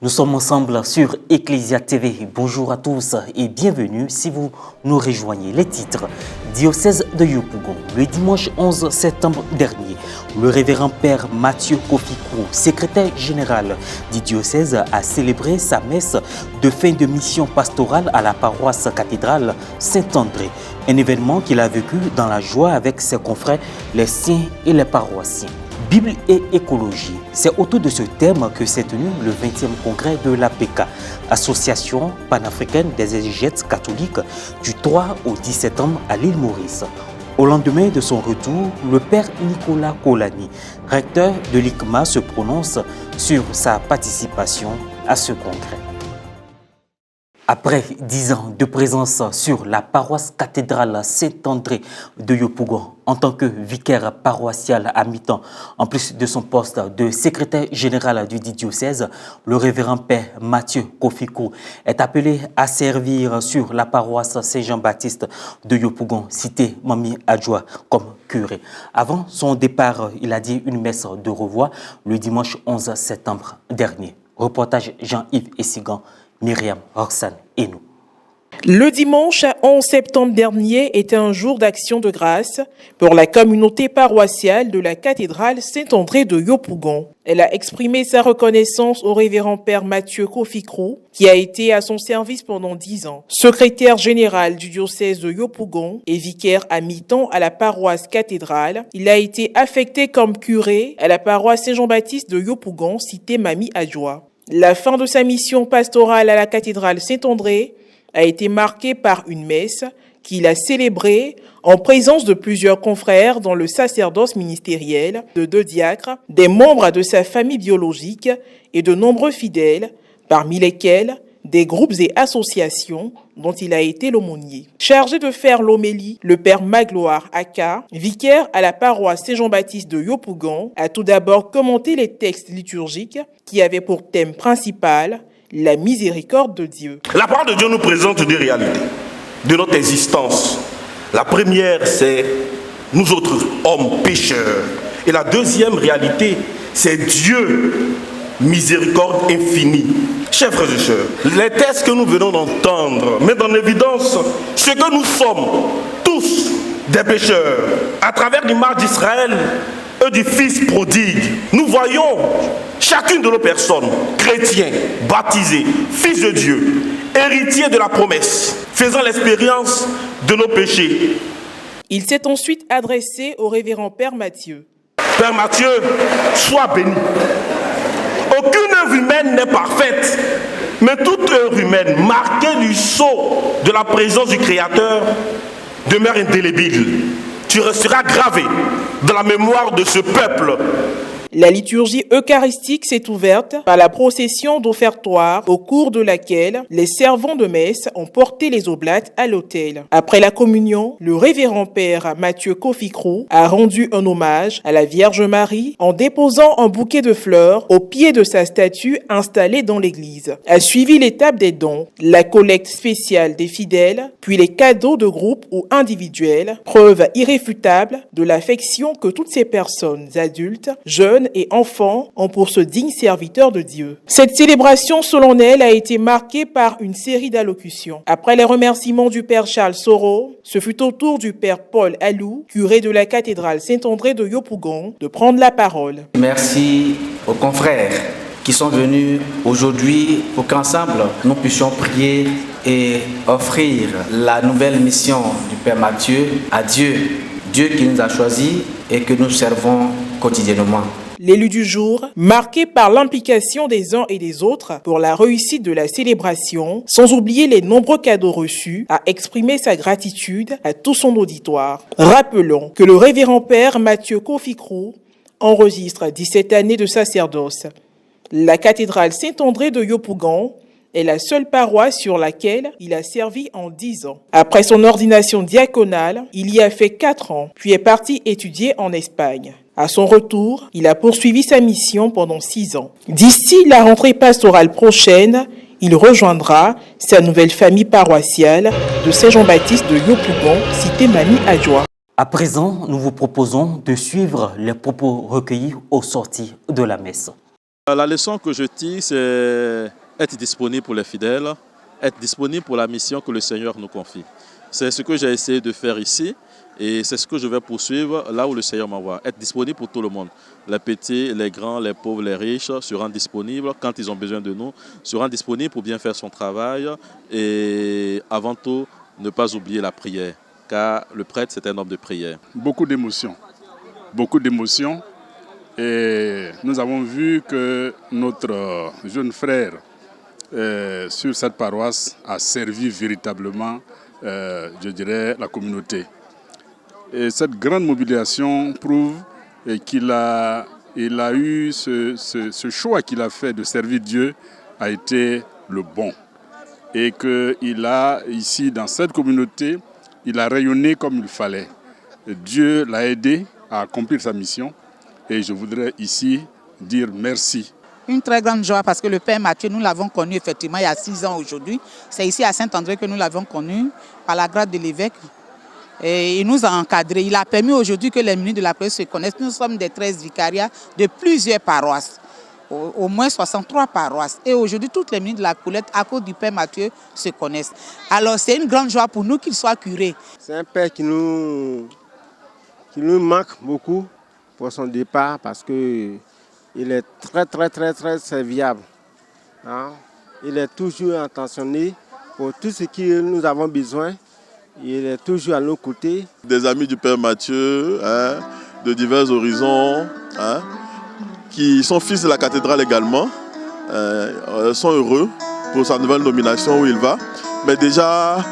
Nous sommes ensemble sur Ecclesia TV. Bonjour à tous et bienvenue si vous nous rejoignez. Les titres. Diocèse de Yopougon. Le dimanche 11 septembre dernier, le révérend père Mathieu Kofikou, secrétaire général du diocèse, a célébré sa messe de fin de mission pastorale à la paroisse cathédrale Saint-André. Un événement qu'il a vécu dans la joie avec ses confrères, les siens et les paroissiens. Bible et écologie, c'est autour de ce thème que s'est tenu le 20e congrès de l'APK, Association panafricaine des exégètes catholiques, du 3 au 10 septembre à l'île Maurice. Au lendemain de son retour, le père Nicolas Kolani, recteur de l'ICMA, se prononce sur sa participation à ce congrès. Après 10 ans de présence sur la paroisse cathédrale Saint-André de Yopougon, en tant que vicaire paroissial à mi-temps, en plus de son poste de secrétaire général du diocèse, le révérend père Mathieu Kofikou est appelé à servir sur la paroisse Saint-Jean-Baptiste de Yopougon, cité Mami Adjoa, comme curé. Avant son départ, il a dit une messe de revoir le dimanche 11 septembre dernier. Reportage Jean-Yves Essigan, Myriam, Roxane et nous. Le dimanche 11 septembre dernier était un jour d'action de grâce pour la communauté paroissiale de la cathédrale Saint-André de Yopougon. Elle a exprimé sa reconnaissance au révérend père Mathieu Kofikou, qui a été à son service pendant 10 ans. Secrétaire général du diocèse de Yopougon et vicaire à mi-temps à la paroisse cathédrale, il a été affecté comme curé à la paroisse Saint-Jean-Baptiste de Yopougon, cité Mami Adjoa. La fin de sa mission pastorale à la cathédrale Saint-André a été marquée par une messe qu'il a célébrée en présence de plusieurs confrères dans le sacerdoce ministériel, de 2 diacres, des membres de sa famille biologique et de nombreux fidèles, parmi lesquels des groupes et associations dont il a été l'aumônier. Chargé de faire l'homélie, le père Magloire Aka, vicaire à la paroisse Saint-Jean-Baptiste de Yopougon, a tout d'abord commenté les textes liturgiques qui avaient pour thème principal la miséricorde de Dieu. La parole de Dieu nous présente des réalités de notre existence. La première, c'est nous autres hommes pécheurs. Et la deuxième réalité, c'est Dieu, miséricorde infinie. Chers frères et sœurs, les textes que nous venons d'entendre mettent en évidence ce que nous sommes tous des pécheurs. À travers l'image d'Israël et du Fils prodigue, nous voyons chacune de nos personnes, chrétiens, baptisés, fils de Dieu, héritiers de la promesse, faisant l'expérience de nos péchés. Il s'est ensuite adressé au révérend père Mathieu. Père Mathieu, sois béni. Aucune œuvre humaine n'est parfaite, mais toute œuvre humaine marquée du sceau de la présence du Créateur demeure indélébile. Tu resteras gravé dans la mémoire de ce peuple. La liturgie eucharistique s'est ouverte par la procession d'offertoire au cours de laquelle les servants de messe ont porté les oblates à l'autel. Après la communion, le révérend père Mathieu Kofikou a rendu un hommage à la Vierge Marie en déposant un bouquet de fleurs au pied de sa statue installée dans l'église. A suivi l'étape des dons, la collecte spéciale des fidèles, puis les cadeaux de groupe ou individuels, preuve irréfutable de l'affection que toutes ces personnes adultes, jeunes et enfants ont pour ce digne serviteur de Dieu. Cette célébration solennelle a été marquée par une série d'allocutions. Après les remerciements du père Charles Soro, ce fut au tour du père Paul Alou, curé de la cathédrale Saint-André de Yopougon, de prendre la parole. Merci aux confrères qui sont venus aujourd'hui pour qu'ensemble nous puissions prier et offrir la nouvelle mission du père Mathieu à Dieu. Dieu qui nous a choisis et que nous servons quotidiennement. L'élu du jour, marqué par l'implication des uns et des autres pour la réussite de la célébration, sans oublier les nombreux cadeaux reçus, a exprimé sa gratitude à tout son auditoire. Rappelons que le révérend père Mathieu Kofikou enregistre 17 années de sacerdoce. La cathédrale Saint-André de Yopougon est la seule paroisse sur laquelle il a servi en 10 ans. Après son ordination diaconale, il y a fait 4 ans, puis est parti étudier en Espagne. À son retour, il a poursuivi sa mission pendant 6 ans. D'ici la rentrée pastorale prochaine, il rejoindra sa nouvelle famille paroissiale de Saint-Jean-Baptiste de Yopougon, cité Mami Adjoa. À présent, nous vous proposons de suivre les propos recueillis au sortir de la messe. La leçon que je tire, c'est être disponible pour les fidèles, être disponible pour la mission que le Seigneur nous confie. C'est ce que j'ai essayé de faire ici et c'est ce que je vais poursuivre là où le Seigneur m'envoie. Être disponible pour tout le monde. Les petits, les grands, les pauvres, les riches se rendent disponibles quand ils ont besoin de nous, se rendent disponibles pour bien faire son travail et avant tout, ne pas oublier la prière, car le prêtre, c'est un homme de prière. Beaucoup d'émotions. Et nous avons vu que notre jeune frère sur cette paroisse a servi véritablement, je dirais, la communauté. Et cette grande mobilisation prouve qu'il a eu ce choix qu'il a fait de servir Dieu a été le bon. Et qu'il a ici, dans cette communauté, il a rayonné comme il fallait. Dieu l'a aidé à accomplir sa mission. Et je voudrais ici dire merci. Une très grande joie parce que le Père Mathieu, nous l'avons connu effectivement il y a 6 ans aujourd'hui. C'est ici à Saint-André que nous l'avons connu par la grâce de l'évêque. Et il nous a encadrés. Il a permis aujourd'hui que les ministres de la presse se connaissent. Nous sommes des 13 vicariats de plusieurs paroisses, au moins 63 paroisses. Et aujourd'hui, toutes les ministres de la Coulette, à cause du Père Mathieu, se connaissent. Alors c'est une grande joie pour nous qu'il soit curé. C'est un père qui nous manque beaucoup pour son départ parce qu'il est très serviable. Hein? Il est toujours attentionné pour tout ce que nous avons besoin. Il est toujours à nos côtés. Des amis du Père Mathieu, de divers horizons, qui sont fils de la cathédrale également, sont heureux pour sa nouvelle nomination où il va. Mais déjà,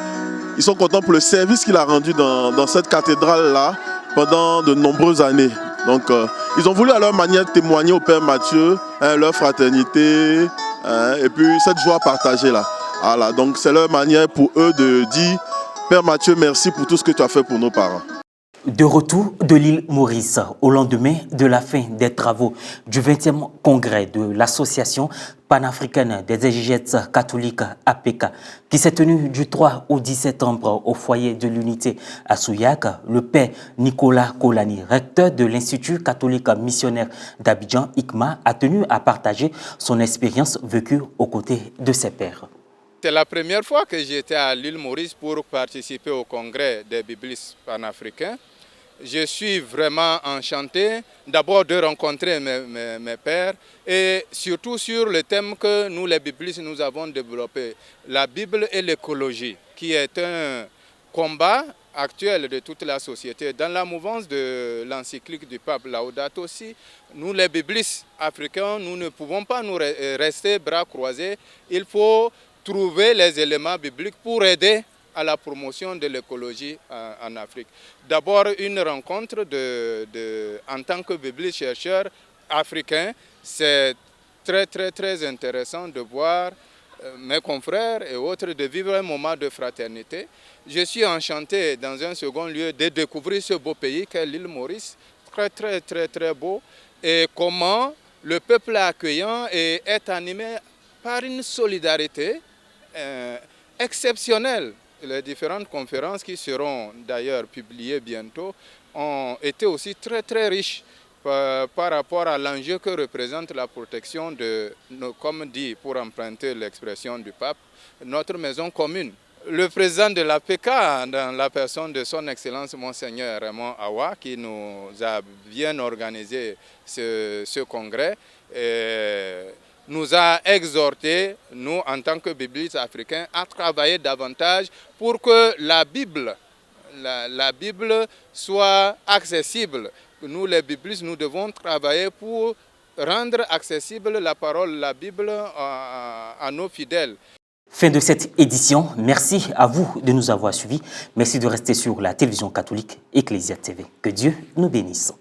ils sont contents pour le service qu'il a rendu dans cette cathédrale-là pendant de nombreuses années. Donc, ils ont voulu à leur manière témoigner au Père Mathieu leur fraternité et puis cette joie partagée là. Voilà, donc c'est leur manière pour eux de dire Père Mathieu, merci pour tout ce que tu as fait pour nos parents. De retour de l'île Maurice, au lendemain de la fin des travaux du 20e congrès de l'Association panafricaine des exégètes catholiques APK, qui s'est tenu du 3 au 10 septembre au foyer de l'unité à Souillac, le père Nicolas Kolani, recteur de l'Institut catholique missionnaire d'Abidjan, ICMA, a tenu à partager son expérience vécue aux côtés de ses pairs. C'est la première fois que j'étais à l'île Maurice pour participer au congrès des biblistes panafricains. Je suis vraiment enchanté d'abord de rencontrer mes pairs et surtout sur le thème que nous les biblistes nous avons développé, la Bible et l'écologie, qui est un combat actuel de toute la société. Dans la mouvance de l'encyclique du pape Laudato Si, nous les biblistes africains, nous ne pouvons pas nous rester bras croisés. Il faut trouver les éléments bibliques pour aider à la promotion de l'écologie en Afrique. D'abord, une rencontre en tant que bibliste chercheur africain, c'est très intéressant de voir mes confrères et autres, de vivre un moment de fraternité. Je suis enchanté dans un second lieu de découvrir ce beau pays qu'est l'île Maurice, très beau, et comment le peuple accueillant est animé par une solidarité exceptionnelle. Les différentes conférences qui seront d'ailleurs publiées bientôt ont été aussi très riches par rapport à l'enjeu que représente la protection de, comme dit pour emprunter l'expression du pape, notre maison commune. Le président de l'APK, dans la personne de son Excellence Monseigneur Raymond Awa, qui nous a bien organisé ce congrès, nous a exhorté, nous en tant que biblistes africains, à travailler davantage pour que la Bible soit accessible. Nous les biblistes, nous devons travailler pour rendre accessible la parole, la Bible à nos fidèles. Fin de cette édition. Merci à vous de nous avoir suivis. Merci de rester sur la télévision catholique Ecclesia TV. Que Dieu nous bénisse.